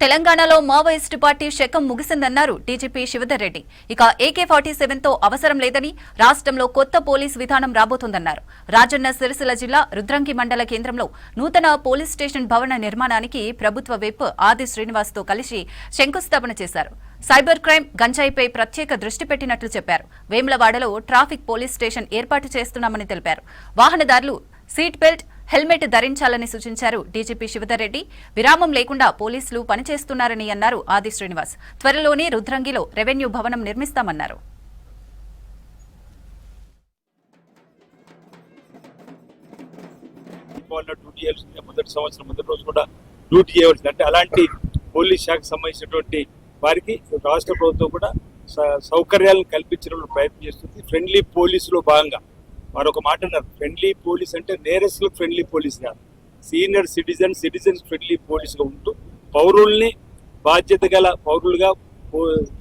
తెలంగాణలో Maoist party శకం ముగిసిందన్నారు DGP Shivadhar Reddy. ఇక AK-47తో అవసరం లేదని, రాష్ట్రంలో కొత్త పోలీస్ విధానం రాబోతోందన్నారు. రాజన్న సిరిసిల్ల జిల్లా రుద్రంగి మండల కేంద్రంలో నూతన పోలీస్ స్టేషన్ భవన నిర్మాణానికి ప్రభుత్వ విప్ ఆది శ్రీనివాస్తో కలిసి శంకుస్థాపన చేశారు. సైబర్ క్రైమ్, గంజాయిపై ప్రత్యేక దృష్టి పెట్టినట్లు చెప్పారు. వేములవాడలో ట్రాఫిక్ పోలీస్ స్టేషన్ ఏర్పాటు చేస్తున్నామని తెలిపారు. వాహనదారులు సీట్ బెల్ట్, హెల్మెట్ ధరించాలని సూచించారు డీజీపీ శివధర్ రెడ్డి. విరామం లేకుండా పోలీసులు పనిచేస్తున్నారని అన్నారు ఆది శ్రీనివాస్. త్వరలోనే రుద్రంగిలో రెవెన్యూ భవనం నిర్మిస్తామన్నారు. మొదటి సంవత్సరం మొదటి రోజు కూడా డ్యూటీ చేయవలసింది. అంటే అలాంటి పోలీస్ శాఖకు సంబంధించినటువంటి వారికి రాష్ట్ర ప్రభుత్వం కూడా సౌకర్యాలను కల్పించడంలో ప్రయత్నం చేస్తుంది. ఫ్రెండ్లీ పోలీసులో భాగంగా మరొక మాట అన్నారు, ఫ్రెండ్లీ పోలీస్ అంటే నేరస్తులకు ఫ్రెండ్లీ పోలీస్ కాదు, సీనియర్ సిటిజన్స్ ఫ్రెండ్లీ పోలీసుగా ఉంటూ పౌరుల్ని బాధ్యత గల పౌరులుగా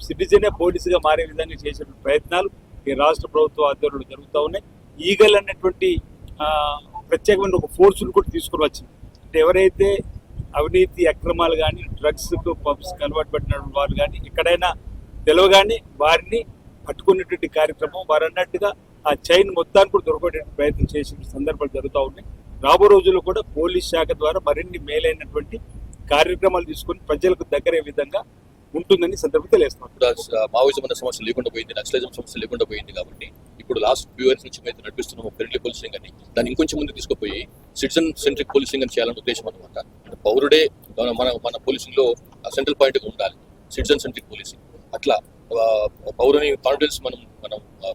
సిటిజనే పోలీసుగా మారే విధంగా చేసే ప్రయత్నాలు ఈ రాష్ట్ర ప్రభుత్వ ఆధ్వర్యంలో జరుగుతూ ఉన్నాయి. ఈగల్ అన్నటువంటి ప్రత్యేకమైన ఒక ఫోర్సును కూడా తీసుకుని వచ్చింది. అంటే ఎవరైతే అవినీతి అక్రమాలు కానీ డ్రగ్స్కు పబ్స్కి అలవాటు పడిన వాళ్ళు కానీ ఎక్కడైనా తెలవగానే వారిని పట్టుకునేటువంటి కార్యక్రమం, వారు అన్నట్టుగా ఆ చైన్ మొత్తాన్ని కూడా దొరకబడే ప్రయత్నం చేసిన సందర్భాలు జరుగుతూ ఉన్నాయి. రాబో రోజుల్లో కూడా పోలీస్ శాఖ ద్వారా మరిన్ని మేలైనటువంటి కార్యక్రమాలు తీసుకుని ప్రజలకు దగ్గరే విధంగా ఉంటుందని సందర్భంగా తెలియజేస్తున్నాం. మావోయిజం అనే సమస్య లేకుండా పోయింది, నక్సలిజం సమస్య లేకుండా పోయింది. కాబట్టి ఇప్పుడు లాస్ట్ ఫ్యూ ఇయర్స్ నుంచి మేము నడిపిస్తున్నాము ఫ్రెండ్లీ పోలీసింగ్ అని. దాన్ని ఇంకొంచెం ముందు తీసుకుపోయి సిటిజన్ సెంట్రిక్ పోలీసింగ్ అని చేయాలనే ఉద్దేశం అనమాట. పౌరుడే మన పోలీసింగ్ లో సెంట్రల్ పాయింట్ గా ఉండాలి, సిటిజన్ సెంట్రిక్ పోలీసింగ్. అట్లా పౌరుని కాన్ఫిడెన్స్ మనం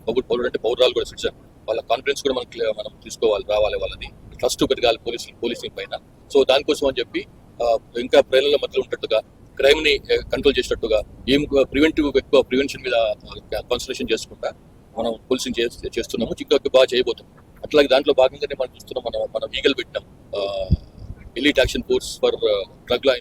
పౌరుడు అంటే పౌరాలు కూడా సిటిజన్, వాళ్ళ కాన్ఫిడెన్స్ కూడా మనం తీసుకోవాలి, రావాలి, వాళ్ళది ట్రస్ట్ పెరగాలి పోలీసింగ్ పైన. సో దానికోసం అని చెప్పి ఇంకా ప్రజల మధ్యలో ఉన్నట్టుగా క్రైమ్ ని కంట్రోల్ చేసేటట్టుగా ఎక్కువ ప్రివెన్షన్ మీద కాన్సన్ట్రేషన్ చేసుకుంటా మనం పోలీసింగ్ చేస్తున్నాము. ఇంకా బాగా చేయబోతున్నాం. అట్లాగే దాంట్లో భాగంగానే మనం చూస్తున్నాం, మనం ఈగల్ పెట్టినాం, elite action force for drug law